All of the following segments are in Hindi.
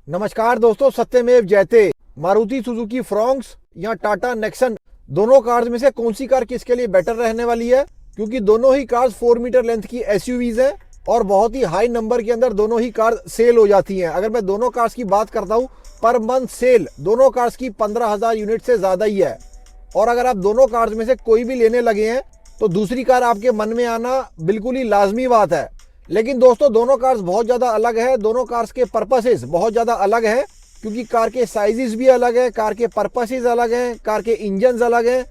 नमस्कार दोस्तों, सत्यमेव जयते। मारुति सुजुकी फ्रॉन्क्स या टाटा नेक्सन, दोनों कार्स में से कौन सी कार किसके लिए बेटर रहने वाली है? क्योंकि दोनों ही कार्स 4 मीटर लेंथ की एसयूवीज हैं और बहुत ही हाई नंबर के अंदर दोनों ही कार सेल हो जाती हैं। अगर मैं दोनों कार्स की बात करता हूं, पर मंथ सेल दोनों कार्स की 15,000 यूनिट से ज्यादा ही है। और अगर आप दोनों कार्स में से कोई भी लेने लगे हैं तो दूसरी कार आपके मन में आना बिल्कुल ही लाजमी बात है। लेकिन दोस्तों, दोनों कार्स बहुत ज्यादा अलग है, दोनों कार्स के पर्पसेस बहुत ज्यादा अलग है, क्योंकि कार के साइजेस भी अलग है, कार के पर्पसेस अलग हैं, कार के इंजन अलग हैं,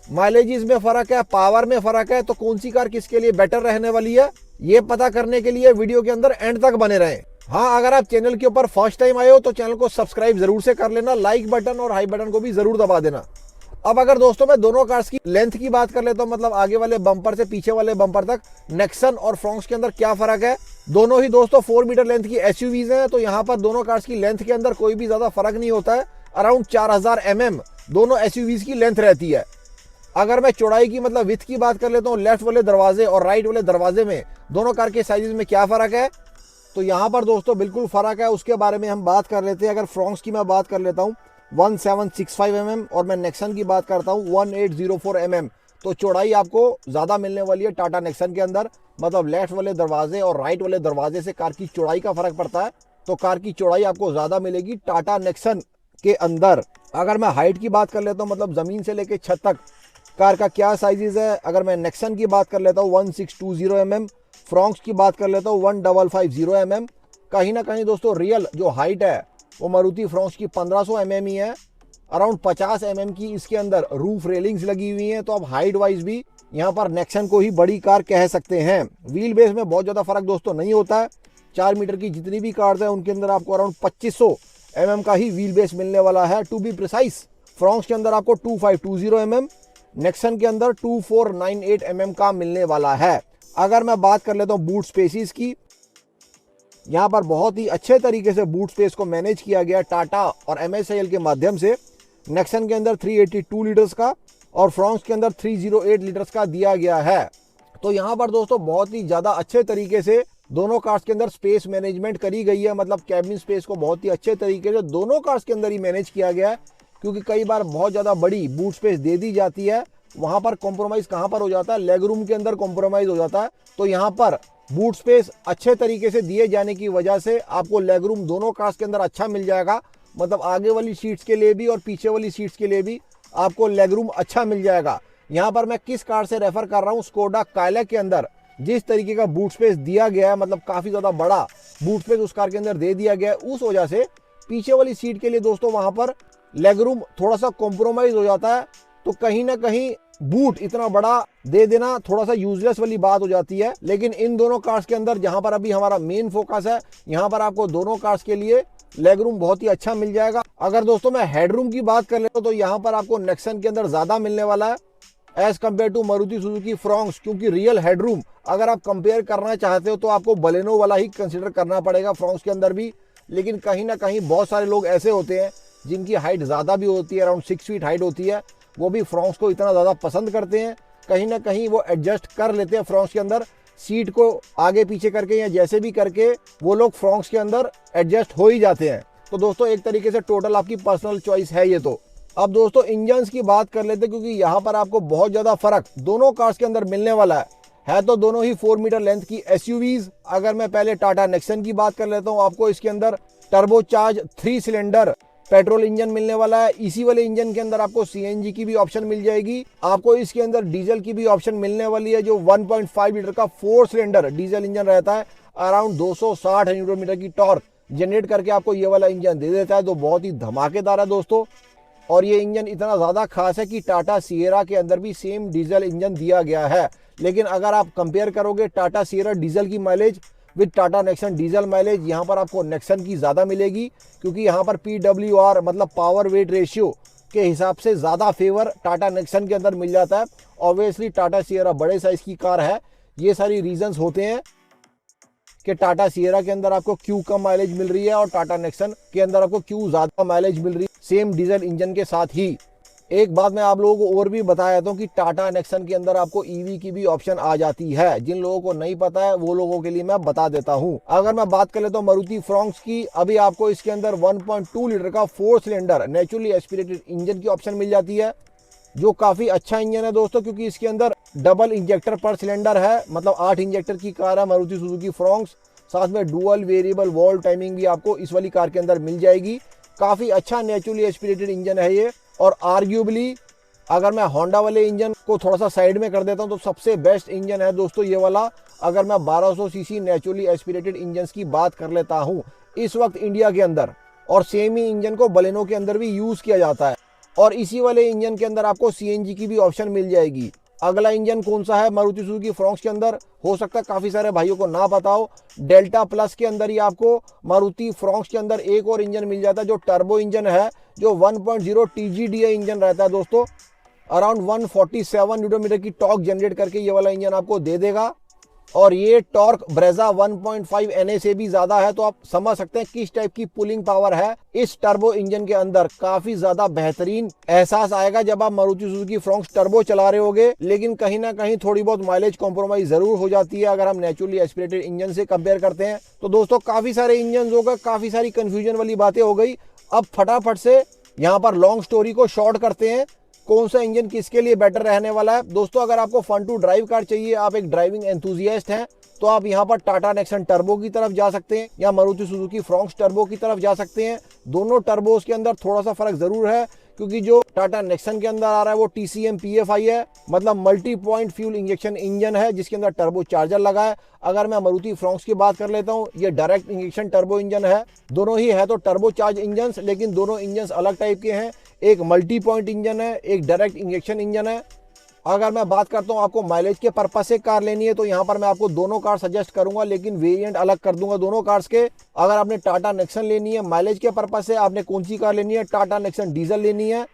माइलेजेस में फर्क है, पावर में फर्क है। तो कौन सी कार किसके लिए बेटर रहने वाली है, ये पता करने के लिए वीडियो के अंदर एंड तक बने रहें। हाँ, अगर आप चैनल के ऊपर फर्स्ट टाइम आए हो तो चैनल को सब्सक्राइब जरूर से कर लेना, लाइक बटन और हाई बटन को भी जरूर दबा देना। अब अगर दोस्तों मैं दोनों कार्स की लेंथ की बात कर लेता हूं, मतलब आगे वाले बम्पर से पीछे वाले बम्पर तक, नेक्सन और फ्रॉन्क्स के अंदर क्या फर्क है। दोनों ही दोस्तों 4 मीटर लेंथ की एसयूवीज हैं, तो यहाँ पर दोनों कार्स की लेंथ के अंदर कोई भी ज्यादा फर्क नहीं होता है। अराउंड 4000 mm दोनों एसयूवीज की लेंथ रहती है। अगर मैं चौड़ाई की मतलब विड्थ की बात कर लेता हूँ, लेफ्ट वाले दरवाजे और राइट वाले दरवाजे में दोनों कार के साइजेस में क्या फर्क है, तो यहाँ पर दोस्तों बिल्कुल फर्क है। उसके बारे में हम बात कर लेते हैं। अगर फ्रॉन्क्स की मैं बात कर लेता हूँ 1765 mm और मैं नेक्सन की बात करता हूँ 1804 mm, तो चौड़ाई आपको ज्यादा मिलने वाली है टाटा नेक्सन के अंदर। मतलब लेफ्ट वाले दरवाजे और राइट वाले दरवाजे से कार की चौड़ाई का फर्क पड़ता है, तो कार की चौड़ाई आपको ज्यादा मिलेगी टाटा नेक्सन के अंदर। अगर मैं हाइट की बात कर लेता हूँ, मतलब जमीन से लेकर छत तक कार का क्या साइजेस है, अगर मैं नेक्सन की बात कर लेता हूँ 1620 mm, फ्रॉन्क्स की बात कर लेता हूँ 1550 mm। कहीं ना कहीं दोस्तों रियल जो हाइट है वो मारुति फ्रॉन्क्स की 1500 mm ही है। अराउंड 50 mm की इसके अंदर रूफ रेलिंग्स लगी हुई हैं, तो अब हाइट वाइज भी यहाँ पर नेक्सन को ही बड़ी कार कह सकते हैं। व्हील बेस में बहुत ज्यादा फर्क दोस्तों नहीं होता है। 4 मीटर की जितनी भी कार्स है उनके अंदर आपको अराउंड 2500 mm का ही व्हील बेस मिलने वाला है। टू बी प्रिसाइज, फ्रॉन्क्स के अंदर आपको 2520 mm, नेक्सन के अंदर 2498 mm का मिलने वाला है। अगर मैं बात कर लेता हूँ बूट स्पेसिस की, यहाँ पर बहुत ही अच्छे तरीके से बूट स्पेस को मैनेज किया गया टाटा और MSIL के माध्यम से। नेक्सन के अंदर 382 लीटर्स का और फ्रॉन्क्स के अंदर 308 लीटर्स का दिया गया है। तो यहाँ पर दोस्तों बहुत ही ज्यादा अच्छे तरीके से दोनों कार्स के अंदर स्पेस मैनेजमेंट करी गई है। मतलब कैबिन स्पेस को बहुत ही अच्छे तरीके से दोनों कार्स के अंदर ही मैनेज किया गया है, क्योंकि कई बार बहुत ज्यादा बड़ी बूट स्पेस दे दी जाती है, वहां पर कॉम्प्रोमाइज कहां पर हो जाता है, लेग रूम के अंदर कॉम्प्रोमाइज हो जाता है। तो यहाँ पर बूट स्पेस अच्छे तरीके से दिए जाने की वजह से आपको लेग रूम दोनों कार्स के अंदर अच्छा मिल जाएगा। मतलब आगे वाली सीट्स के लिए भी और पीछे वाली सीट्स के लिए भी आपको लेग रूम अच्छा मिल जाएगा। यहाँ पर मैं किस कार से रेफर कर रहा हूँ, स्कोडा कायलैक के अंदर जिस तरीके का बूट स्पेस दिया गया है, मतलब काफी ज्यादा बड़ा बूट स्पेस उस कार के अंदर दे दिया गया है, उस वजह से पीछे वाली सीट के लिए दोस्तों वहां पर लेग रूम थोड़ा सा कॉम्प्रोमाइज हो जाता है। तो कहीं ना कहीं बूट इतना बड़ा दे देना थोड़ा सा यूजलेस वाली बात हो जाती है। लेकिन इन दोनों कार्स के अंदर जहां पर अभी हमारा मेन फोकस है, यहाँ पर आपको दोनों कार्स के लिए लेग रूम बहुत ही अच्छा मिल जाएगा। अगर दोस्तों मैं हेडरूम की बात कर लेता तो यहाँ पर आपको नेक्सन के अंदर ज्यादा मिलने वाला है as compare to Maruti Suzuki Fronx, क्योंकि रियल हेडरूम अगर आप कंपेयर करना चाहते हो तो आपको बलेनो वाला ही कंसिडर करना पड़ेगा फ्रॉन्क्स के अंदर भी। लेकिन कहीं ना कहीं बहुत सारे लोग ऐसे होते हैं जिनकी हाइट ज्यादा भी होती है, अराउंड 6 फीट हाइट होती है, वो भी फ्रॉन्क्स को इतना ज्यादा पसंद करते हैं। कहीं ना कहीं वो एडजस्ट कर लेते हैं फ्रॉन्क्स के अंदर, सीट को आगे पीछे करके या जैसे भी करके वो लोग फ्रॉन्क्स के अंदर एडजस्ट हो ही जाते हैं। तो दोस्तों एक तरीके से टोटल आपकी पर्सनल चॉइस है ये। तो अब दोस्तों इंजन्स की बात कर लेते हैं, क्योंकि यहाँ पर आपको बहुत ज्यादा फर्क दोनों कार्स के अंदर मिलने वाला है तो दोनों ही 4 मीटर लेंथ की एसयूवीज। अगर मैं पहले टाटा नेक्सन की बात कर लेता हूँ, आपको इसके अंदर टर्बोचार्ज 3 सिलेंडर पेट्रोल इंजन मिलने वाला है। इसी वाले इंजन के अंदर आपको CNG की भी ऑप्शन मिल जाएगी। आपको इसके अंदर डीजल की भी ऑप्शन मिलने वाली है, जो 1.5 लीटर का 4 सिलेंडर डीजल इंजन रहता है। अराउंड 260 न्यूटन मीटर की टॉर्क जनरेट करके आपको ये वाला इंजन दे देता है, तो बहुत ही धमाकेदार है दोस्तों। और ये इंजन इतना ज्यादा खास है कि टाटा सिएरा के अंदर भी सेम डीजल इंजन दिया गया है। लेकिन अगर आप कंपेयर करोगे टाटा सिएरा डीजल की mileage with Tata Nexon diesel mileage, यहाँ पर आपको नेक्सन की ज्यादा मिलेगी, क्योंकि यहाँ पर PWR मतलब पावर वेट रेशियो के हिसाब से ज्यादा फेवर टाटा नेक्सन के अंदर मिल जाता है। ऑब्वियसली टाटा सिएरा बड़े साइज की कार है, ये सारी रीजंस होते हैं कि टाटा सिएरा के अंदर आपको क्यों कम माइलेज मिल रही है और टाटा नेक्सन के अंदर आपको क्यों ज्यादा माइलेज मिल रही है सेम डीजल इंजन के साथ ही। एक बात मैं आप लोगों को और भी बताया था कि टाटा नेक्सन के अंदर आपको ईवी की भी ऑप्शन आ जाती है। जिन लोगों को नहीं पता है वो लोगों के लिए मैं बता देता हूं। अगर मैं बात कर लेता हूं मारुति फ्रॉन्क्स की, अभी आपको इसके अंदर 1.2 लीटर का 4 सिलेंडर नेचुरली एस्पिरेटेड इंजन की ऑप्शन मिल जाती है, जो काफी अच्छा इंजन है दोस्तों, क्योंकि इसके अंदर डबल इंजेक्टर पर सिलेंडर है। मतलब 8 इंजेक्टर की कार है मारुति सुजुकी फ्रॉन्क्स। साथ में डुअल वेरिएबल वॉल्व टाइमिंग भी आपको इस वाली कार के अंदर मिल जाएगी। काफी अच्छा नेचुरली एस्पिरेटेड इंजन है ये। और आर्ग्यूबली अगर मैं होंडा वाले इंजन को थोड़ा सा साइड में कर देता हूं तो सबसे बेस्ट इंजन है दोस्तों ये वाला। अगर मैं 1200 सीसी नेचुरली एस्पिरेटेड इंजन की बात कर लेता हूं इस वक्त इंडिया के अंदर, और सेम ही इंजन को बलेनो के अंदर भी यूज किया जाता है। और इसी वाले इंजन के अंदर आपको सीएनजी की भी ऑप्शन मिल जाएगी। अगला इंजन कौन सा है मारुति सुजुकी फ्रॉन्क्स के अंदर, हो सकता है काफी सारे भाइयों को ना पता हो। डेल्टा प्लस के अंदर ही आपको मारुति फ्रॉन्क्स के अंदर एक और इंजन मिल जाता है जो टर्बो इंजन है, जो 1.0 TGDI इंजन रहता है दोस्तों। अराउंड 147 न्यूटन मीटर की टॉर्क जनरेट करके ये वाला इंजन आपको दे देगा। और ये टॉर्क ब्रेजा 1.5 NA से भी ज्यादा है, तो आप समझ सकते हैं किस टाइप की पुलिंग पावर है इस टर्बो इंजन के अंदर। काफी ज्यादा बेहतरीन एहसास आएगा जब आप मारुति सुजुकी फ्रॉन्क्स टर्बो चला रहे होगे। लेकिन कहीं ना कहीं थोड़ी बहुत माइलेज कॉम्प्रोमाइज जरूर हो जाती है अगर हम नेचुरली एस्पिरेटेड इंजन से कंपेयर करते हैं। तो दोस्तों काफी सारे इंजन हो गए, काफी सारी कंफ्यूजन वाली बातें हो गई। अब फटाफट से यहाँ पर लॉन्ग स्टोरी को शॉर्ट करते हैं, कौन सा इंजन किसके लिए बेटर रहने वाला है। दोस्तों अगर आपको फन टू ड्राइव कार चाहिए, आप एक ड्राइविंग एंथुजियास्ट हैं, तो आप यहाँ पर टाटा नेक्सन टर्बो की तरफ जा सकते हैं या मारुति सुजुकी फ्रॉन्क्स टर्बो की तरफ जा सकते हैं। दोनों टर्बोस के अंदर थोड़ा सा फर्क जरूर है, क्योंकि जो टाटा नेक्सन के अंदर आ रहा है वो TCM PFI है, मतलब multi point fuel injection engine है जिसके अंदर टर्बो चार्जर लगा है। अगर मैं मारुति फ्रॉन्क्स की बात कर लेता हूँ, ये डायरेक्ट इंजेक्शन टर्बो इंजन है। दोनों ही है तो टर्बो चार्ज इंजन, लेकिन दोनों इंजन अलग टाइप के हैं। एक मल्टी पॉइंट इंजन है, एक डायरेक्ट इंजेक्शन इंजन है। अगर मैं बात करता हूं आपको माइलेज के पर्पस से कार लेनी है, तो यहां पर मैं आपको दोनों कार सजेस्ट करूंगा, लेकिन वेरिएंट अलग कर दूंगा दोनों कार्स के। अगर आपने टाटा नेक्सन लेनी है माइलेज के पर्पस से, आपने कौन सी कार लेनी है, टाटा नेक्सन डीजल लेनी है।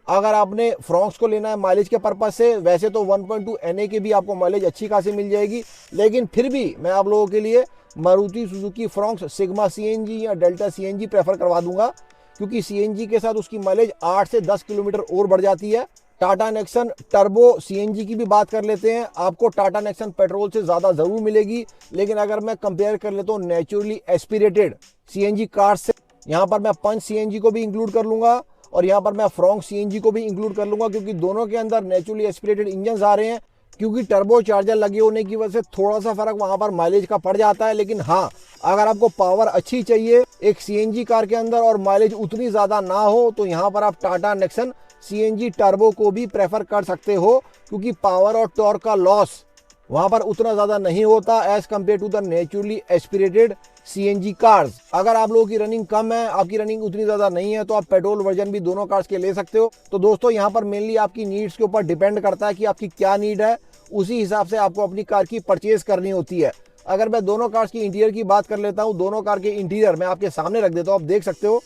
अगर आपने फ्रॉन्क्स को लेना है माइलेज के पर्पस से, वैसे तो 1.2 NA की भी आपको माइलेज अच्छी खासी मिल जाएगी, लेकिन फिर भी मैं आप लोगों के लिए Maruti Suzuki Fronx sigma CNG या डेल्टा CNG प्रेफर करवा दूंगा, क्योंकि CNG के साथ उसकी माइलेज 8 से 10 किलोमीटर और बढ़ जाती है। टाटा नेक्सन टर्बो CNG की भी बात कर लेते हैं, आपको टाटा नेक्सन पेट्रोल से ज्यादा जरूर मिलेगी, लेकिन अगर मैं कंपेयर कर लेता हूँ नेचुरली एस्पिरेटेड CNG कार से, यहाँ पर मैं पंच CNG को भी इंक्लूड कर लूंगा और यहाँ पर मैं फ्रॉन्क्स CNG को भी इंक्लूड कर लूंगा, क्योंकि दोनों के अंदर नेचुरली एस्पिरेटेड इंजन आ रहे हैं। क्योंकि टर्बो चार्जर लगे होने की वजह से थोड़ा सा फर्क वहां पर माइलेज का पड़ जाता है, लेकिन हाँ अगर आपको पावर अच्छी चाहिए एक CNG कार के अंदर और माइलेज उतनी ज्यादा ना हो, तो यहाँ पर आप टाटा नेक्सन CNG टर्बो को भी प्रेफर कर सकते हो, क्योंकि पावर और टॉर्क का लॉस वहां पर उतना ज्यादा नहीं होता as compare to the naturally aspirated CNG cars. अगर आप लोगों की रनिंग कम है, आपकी रनिंग उतनी ज्यादा नहीं है, तो आप पेट्रोल वर्जन भी दोनों कार्स के ले सकते हो। तो दोस्तों यहाँ पर मेनली आपकी नीड्स के ऊपर डिपेंड करता है कि आपकी क्या नीड है, उसी हिसाब से आपको अपनी कार की परचेज करनी होती है। अगर मैं दोनों कार्स की इंटीरियर की बात कर लेता हूँ, दोनों कार के इंटीरियर मैं आपके सामने रख देता हूँ, आप देख सकते हो।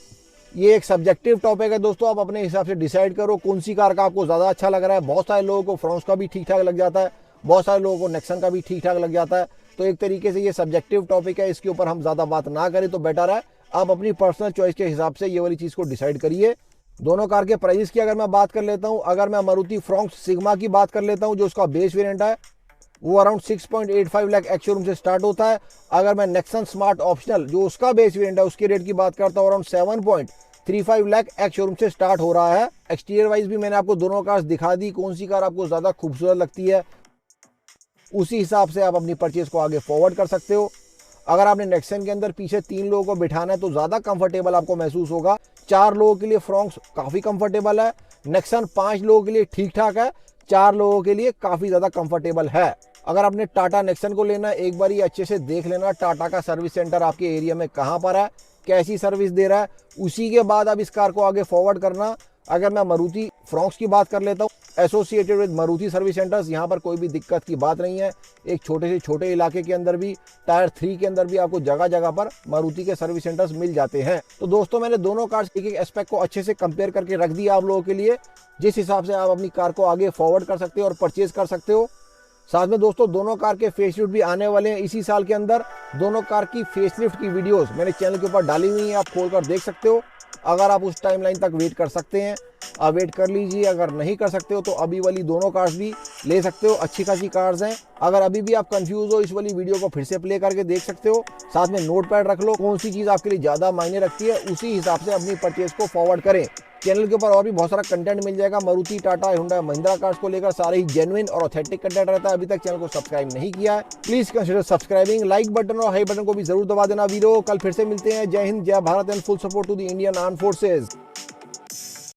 ये एक सब्जेक्टिव टॉपिक है दोस्तों, आप अपने हिसाब से डिसाइड करो कौन सी कार का आपको ज्यादा अच्छा लग रहा है। बहुत सारे लोगों को फ्रॉन्क्स का भी ठीक ठाक लग जाता है, बहुत सारे लोगों को नेक्सन का भी ठीक ठाक लग जाता है। तो एक तरीके से ये सब्जेक्टिव टॉपिक है, इसके ऊपर हम ज्यादा बात ना करें तो बेटर है। आप अपनी पर्सनल चॉइस के हिसाब से ये वाली चीज को डिसाइड करिए। दोनों कार के प्राइस की अगर मैं बात कर लेता हूं, अगर मैं मारुति फ्रॉन्क्स सिग्मा की बात कर लेता हूं, जो उसका बेस वेरिएंट है वो अराउंड 6.85 लाख एक्स शोरूम से स्टार्ट होता है। अगर मैं नेक्सन स्मार्ट ऑप्शनल जो उसका बेस वेरिएंट है उसके रेट की बात करता हूँ, अराउंड 7.35 लाख एक्स शोरूम से स्टार्ट हो रहा है। एक्सटीरियर वाइज भी मैंने आपको दोनों कार्स दिखा दी, कौन सी कार आपको ज्यादा खूबसूरत लगती है, उसी हिसाब से आप अपनी परचेज को आगे फॉरवर्ड कर सकते हो। अगर आपने नेक्सन के अंदर पीछे 3 लोगों को बिठाना है तो ज्यादा कंफर्टेबल आपको महसूस होगा। 4 लोगों के लिए फ्रॉन्क्स काफी कंफर्टेबल है, नेक्सन 5 लोगों के लिए ठीक ठाक है, 4 लोगों के लिए काफी ज्यादा कंफर्टेबल है। अगर आपने टाटा नेक्सन को लेना है, एक बार ये अच्छे से देख लेना टाटा का सर्विस सेंटर आपके एरिया में कहाँ पर है, कैसी सर्विस दे रहा है, उसी के बाद आप इस कार को आगे फॉरवर्ड करना। अगर मैं मारुति फ्रॉन्क्स की बात कर लेता हूँ, associated with Maruti service centres, यहाँ पर कोई भी दिक्कत की बात नहीं है। एक छोटे से छोटे इलाके के अंदर भी, टायर 3 के अंदर भी आपको जगह जगह पर मारुति के सर्विस सेंटर्स मिल जाते हैं। तो दोस्तों मैंने दोनों कार्स एक एक एस्पेक्ट को अच्छे से कंपेयर करके रख दिया आप लोगों के लिए, जिस हिसाब से आप अपनी कार को आगे फॉरवर्ड कर सकते हो और परचेज कर सकते हो। साथ में दोस्तों दोनों कार के फेसलिफ्ट भी आने वाले हैं इसी साल के अंदर। दोनों कार की फेसलिफ्ट की वीडियोस मैंने चैनल के ऊपर डाली हुई हैं, आप खोलकर देख सकते हो अगर आप उस टाइमलाइन तक वेट कर सकते हैं। आप वेट कर लीजिए। अगर नहीं कर सकते हो तो अभी वाली दोनों कार्स भी ले सकते हो, अच्छी खासी कार्स हैं। अगर अभी भी आप कंफ्यूज हो, इस वाली वीडियो को फिर से प्ले करके देख सकते हो। साथ में नोटपैड रख लो, कौन सी चीज आपके लिए ज्यादा मायने रखती है, उसी हिसाब से अपनी परचेज को फॉरवर्ड करें। चैनल के ऊपर और भी बहुत सारा कंटेंट मिल जाएगा मारुति, टाटा, हुंडई, महिंद्रा कार्स को लेकर, सारे ही जेन्युइन और ऑथेंटिक कंटेंट रहता है। अभी तक चैनल को सब्सक्राइब नहीं किया है, please consider subscribing. Like button और हाई बटन को भी जरूर दबा देना वीडियो। कल फिर से मिलते हैं। जय हिंद, जय Bharat and full support to the Indian arm forces.